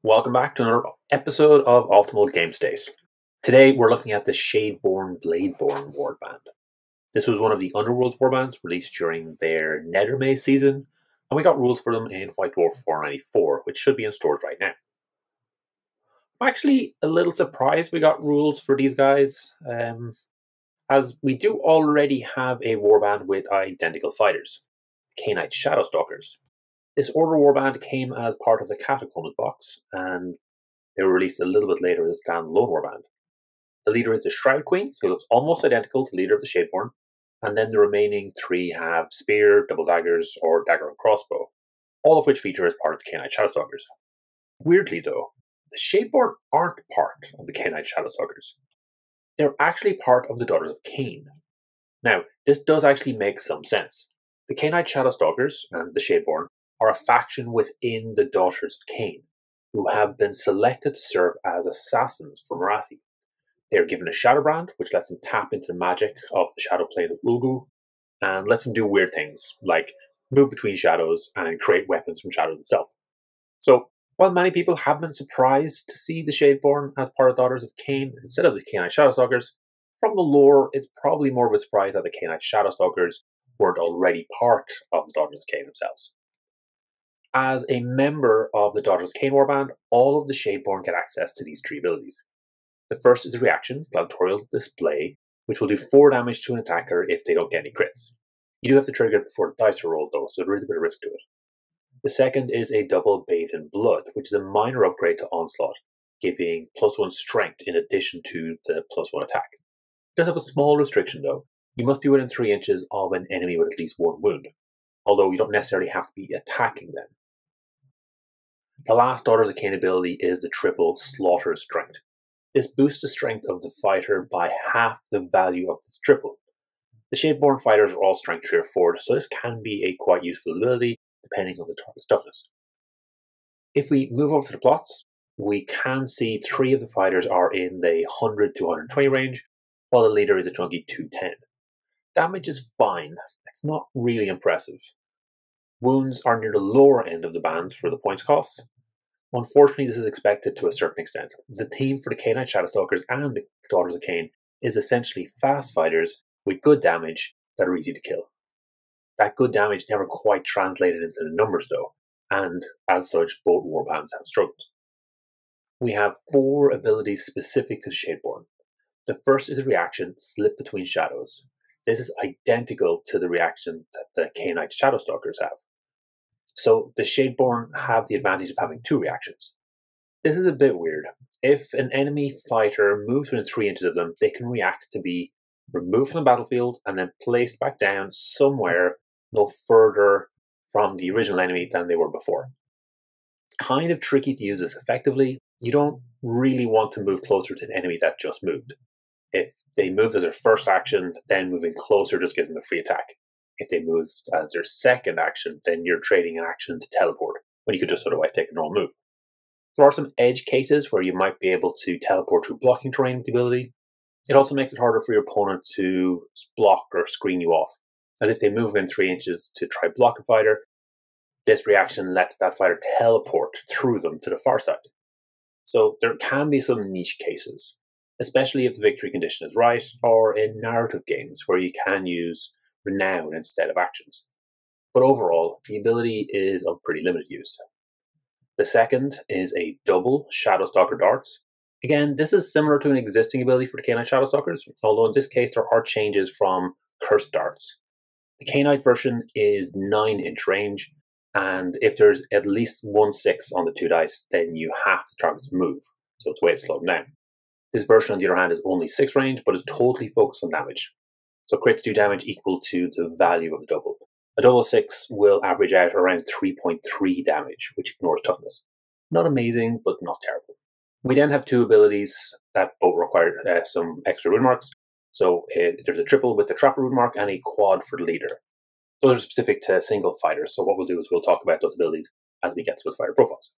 Welcome back to another episode of Optimal Game State. Today we're looking at the Shadeborn bladeborn warband. This was one of the Underworld's warbands released during their Nethermaze season, and we got rules for them in White Dwarf 494, which should be in stores right now. I'm actually a little surprised we got rules for these guys, as we do already have a warband with identical fighters, Khainite Shadowstalkers. This Order warband came as part of the Catacombs box, and they were released a little bit later as a standalone warband. The leader is the Shroud Queen, who looks almost identical to the leader of the Shadeborn, and then the remaining three have Spear, Double Daggers, or Dagger and Crossbow, all of which feature as part of the Khainite Shadowstalkers. Weirdly though, the Shadeborn aren't part of the Khainite Shadowstalkers. They're actually part of the Daughters of Khain. Now, this does actually make some sense. The Khainite Shadowstalkers and the Shadeborn are a faction within the Daughters of Khain, who have been selected to serve as assassins for Marathi. They are given a Shadow Brand, which lets them tap into magic of the Shadow Plane of Ulgu, and lets them do weird things, like move between shadows and create weapons from shadows itself. So, while many people have been surprised to see the Shadeborn as part of Daughters of Khain instead of the Khainite Shadowstalkers, from the lore, it's probably more of a surprise that the Khainite Shadowstalkers weren't already part of the Daughters of Khain themselves. As a member of the Daughters of Khain warband, all of the Shadeborn get access to these three abilities. The first is a reaction, Gladiatorial Display, which will do 4 damage to an attacker if they don't get any crits. You do have to trigger it before the dice are rolled though, so there is a bit of risk to it. The second is a double Bathe in Blood, which is a minor upgrade to Onslaught, giving +1 strength in addition to the +1 attack. It does have a small restriction though. You must be within 3 inches of an enemy with at least 1 wound, although you don't necessarily have to be attacking them. The last Daughters of Khain ability is the triple Slaughter Strength. This boosts the strength of the fighter by half the value of this triple. The Shadeborn fighters are all strength 3 or 4, so this can be a quite useful ability depending on the target's toughness. If we move over to the plots, we can see 3 of the fighters are in the 100 to 120 range, while the leader is a chunky 210. Damage is fine, it's not really impressive. Wounds are near the lower end of the bands for the points cost. Unfortunately, this is expected to a certain extent. The theme for the Khainite Shadowstalkers and the Daughters of Khain is essentially fast fighters with good damage that are easy to kill. That good damage never quite translated into the numbers though, and as such, both warbands have struggled. We have 4 abilities specific to the Shadeborn. The first is a reaction, Slip Between Shadows. This is identical to the reaction that the Khainite Shadowstalkers have. So the Shadeborn have the advantage of having 2 reactions. This is a bit weird. If an enemy fighter moves within 3 inches of them, they can react to be removed from the battlefield and then placed back down somewhere no further from the original enemy than they were before. It's kind of tricky to use this effectively. You don't really want to move closer to an enemy that just moved. If they moved as their first action, then moving closer just gives them a free attack. If they moved as their second action, then you're trading an action to teleport, when you could just otherwise take a normal move. There are some edge cases where you might be able to teleport through blocking terrain with the ability. It also makes it harder for your opponent to block or screen you off, as if they move within 3 inches to try block a fighter, this reaction lets that fighter teleport through them to the far side. So there can be some niche cases, especially if the victory condition is right, or in narrative games where you can use renown instead of actions. But overall, the ability is of pretty limited use. The second is a double Shadowstalker Darts. Again, this is similar to an existing ability for the Khainite Shadowstalkers, although in this case there are changes from Cursed Darts. The Khainite version is 9-inch range, and if there's at least 1 6 on the 2 dice, then you have to target to move, so it's a way to slow them down. This version, on the other hand, is only 6 range, but is totally focused on damage. So crits do damage equal to the value of the double. A double 6 will average out around 3.3 damage, which ignores toughness. Not amazing, but not terrible. We then have 2 abilities that both require some extra rune marks. So there's a triple with the Trapper rune mark and a quad for the leader. Those are specific to single fighters, so what we'll do is we'll talk about those abilities as we get to those fighter profiles.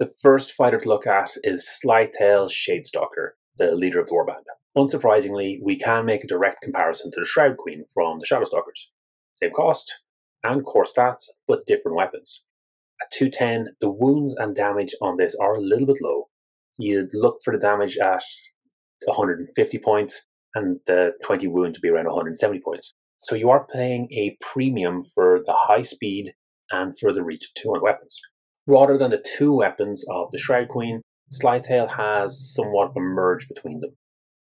The first fighter to look at is Slytail Shadestalker, the leader of the warband. Unsurprisingly, we can make a direct comparison to the Shroud Queen from the Shadowstalkers. Same cost and core stats, but different weapons. At 210, the wounds and damage on this are a little bit low. You'd look for the damage at 150 points and the 20 wound to be around 170 points. So you are paying a premium for the high speed and for the reach of 200 weapons. Rather than the two weapons of the Shroud Queen, Slytail has somewhat of a merge between them.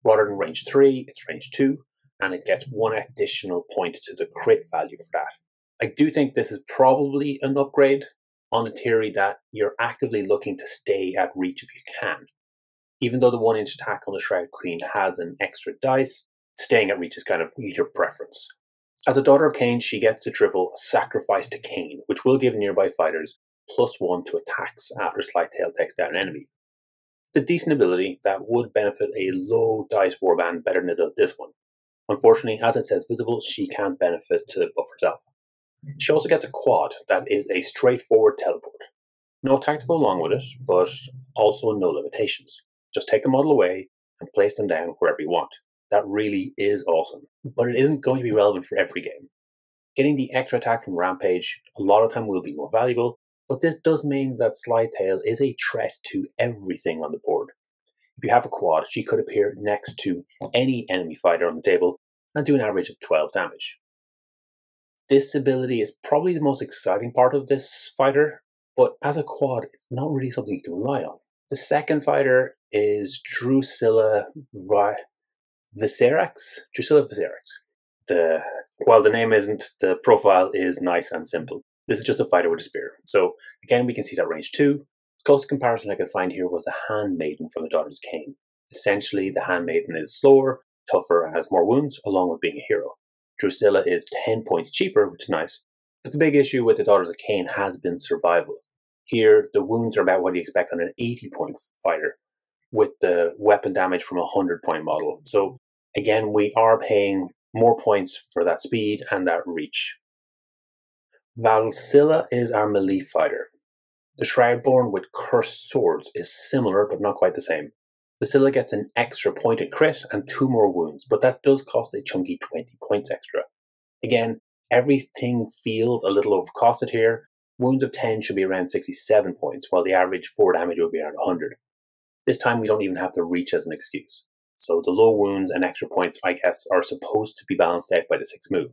Rather than range 3, it's range 2, and it gets one additional point to the crit value for that. I do think this is probably an upgrade on the theory that you're actively looking to stay at reach if you can. Even though the 1-inch attack on the Shroud Queen has an extra dice, staying at reach is kind of your preference. As a Daughter of Cain, she gets to triple Sacrifice to Cain, which will give nearby fighters +1 to attacks after Slytail takes down an enemy. It's a decent ability that would benefit a low dice warband better than it does this one. Unfortunately, as it says visible, she can't benefit to buff herself. She also gets a quad that is a straightforward teleport. No tactical along with it, but also no limitations. Just take the model away and place them down wherever you want. That really is awesome, but it isn't going to be relevant for every game. Getting the extra attack from Rampage a lot of time will be more valuable, but this does mean that Slytail is a threat to everything on the board. If you have a quad, she could appear next to any enemy fighter on the table and do an average of 12 damage. This ability is probably the most exciting part of this fighter, but as a quad, it's not really something you can rely on. The second fighter is Drusilla Viscerax. While the name isn't, the profile is nice and simple. This is just a fighter with a spear. So again, we can see that range 2. The closest comparison I could find here was the Handmaiden from the Daughters of Cain. Essentially, the Handmaiden is slower, tougher, and has more wounds, along with being a hero. Drusilla is 10 points cheaper, which is nice, but the big issue with the Daughters of Cain has been survival. Here, the wounds are about what you expect on an 80-point fighter, with the weapon damage from a 100-point model. So again, we are paying more points for that speed and that reach. Valsilla is our melee fighter. The Shadeborn with cursed swords is similar, but not quite the same. Valsilla gets an extra point in crit and 2 more wounds, but that does cost a chunky 20 points extra. Again, everything feels a little overcosted here. Wounds of 10 should be around 67 points, while the average 4 damage will be around 100. This time we don't even have the reach as an excuse. So the low wounds and extra points, I guess, are supposed to be balanced out by the 6th move.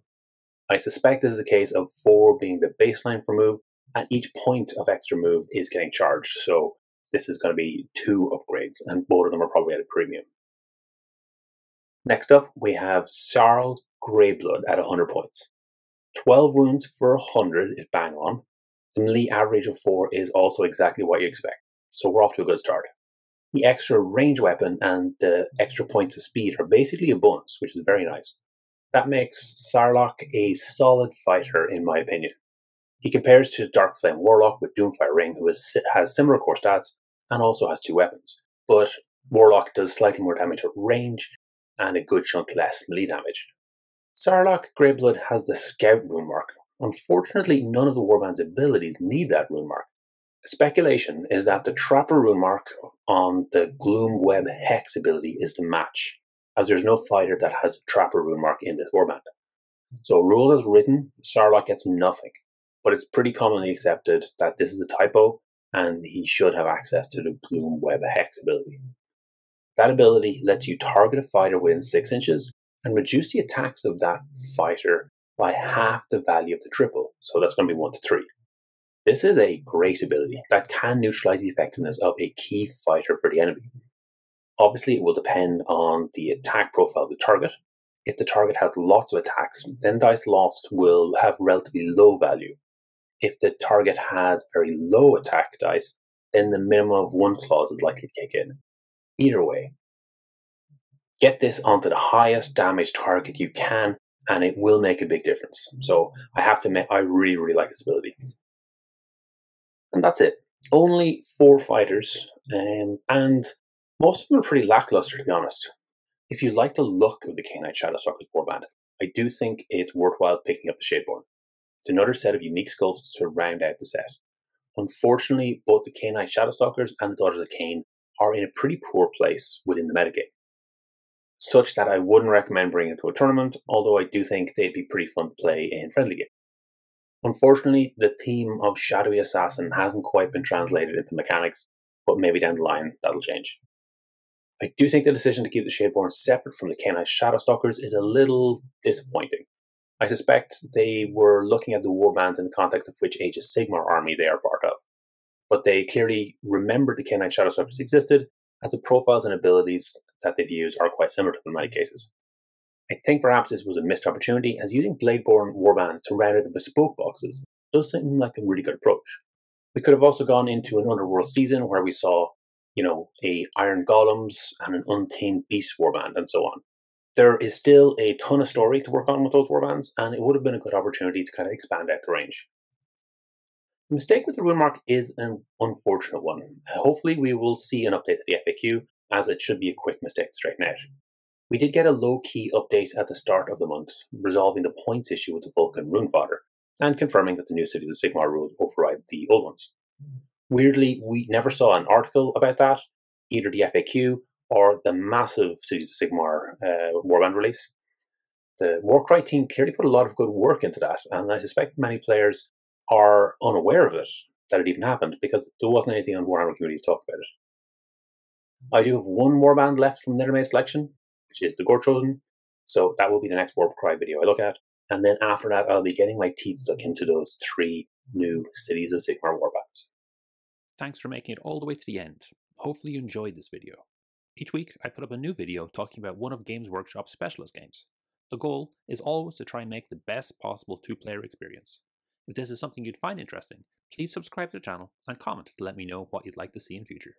I suspect this is a case of 4 being the baseline for move, and each point of extra move is getting charged, so this is going to be 2 upgrades, and both of them are probably at a premium. Next up, we have Sarl Greyblood at 100 points. 12 wounds for 100 is bang on. The melee average of 4 is also exactly what you expect, so we're off to a good start. The extra range weapon and the extra points of speed are basically a bonus, which is very nice. That makes Sarlach a solid fighter, in my opinion. He compares to Darkflame Warlock with Doomfire Ring, who has similar core stats and also has 2 weapons. But Warlock does slightly more damage at range and a good chunk less melee damage. Sarlach Greyblood has the Scout rune mark. Unfortunately, none of the Warband's abilities need that rune mark. Speculation is that the Trapper rune mark on the Gloom Web Hex ability is the match, as there's no fighter that has a Trapper rune mark in this warband. So rule as written, Sarlach gets nothing, but it's pretty commonly accepted that this is a typo and he should have access to the Gloom Web Hex ability. That ability lets you target a fighter within 6 inches and reduce the attacks of that fighter by half the value of the triple, so that's going to be 1 to 3. This is a great ability that can neutralize the effectiveness of a key fighter for the enemy. Obviously, it will depend on the attack profile of the target. If the target has lots of attacks, then dice lost will have relatively low value. If the target has very low attack dice, then the minimum of 1 clause is likely to kick in. Either way, get this onto the highest damage target you can, and it will make a big difference. So I have to admit, I really, really like this ability. And that's it. Only 4 fighters, and most of them are pretty lackluster, to be honest. If you like the look of the Khainite Shadowstalkers warband, I do think it's worthwhile picking up the Shadeborn. It's another set of unique sculpts to round out the set. Unfortunately, both the Khainite Shadowstalkers and the Daughters of Cain are in a pretty poor place within the metagame, such that I wouldn't recommend bringing it to a tournament, although I do think they'd be pretty fun to play in friendly games. Unfortunately, the theme of shadowy assassin hasn't quite been translated into mechanics, but maybe down the line that'll change. I do think the decision to keep the Shadeborn separate from the Canine Shadowstalkers is a little disappointing. I suspect they were looking at the warbands in the context of which Age of Sigmar army they are part of, but they clearly remembered the Canine Shadowstalkers existed, as the profiles and abilities that they've used are quite similar to them in many cases. I think perhaps this was a missed opportunity, as using Bladeborn warbands to round out the bespoke boxes does seem like a really good approach. We could have also gone into an Underworld season where we saw, a Iron Golems and an Untamed Beast warband and so on. There is still a ton of story to work on with those warbands, and it would have been a good opportunity to kind of expand out the range. The mistake with the rune mark is an unfortunate one. Hopefully we will see an update to the FAQ, as it should be a quick mistake to straighten out. We did get a low-key update at the start of the month, resolving the points issue with the Vulcan rune fodder, and confirming that the new Cities of Sigmar rules override the old ones. Weirdly, we never saw an article about that, either the FAQ or the massive Cities of Sigmar warband release. The Warcry team clearly put a lot of good work into that, and I suspect many players are unaware of it, that it even happened, because there wasn't anything on Warhammer community to talk about it. I do have one warband left from Nethermaze selection, which is the Gore Chosen, so that will be the next Warcry video I look at, and then after that I'll be getting my teeth stuck into those 3 new Cities of Sigmar warbands. Thanks for making it all the way to the end. Hopefully you enjoyed this video. Each week I put up a new video talking about one of Games Workshop's specialist games. The goal is always to try and make the best possible 2-player experience. If this is something you'd find interesting, please subscribe to the channel and comment to let me know what you'd like to see in future.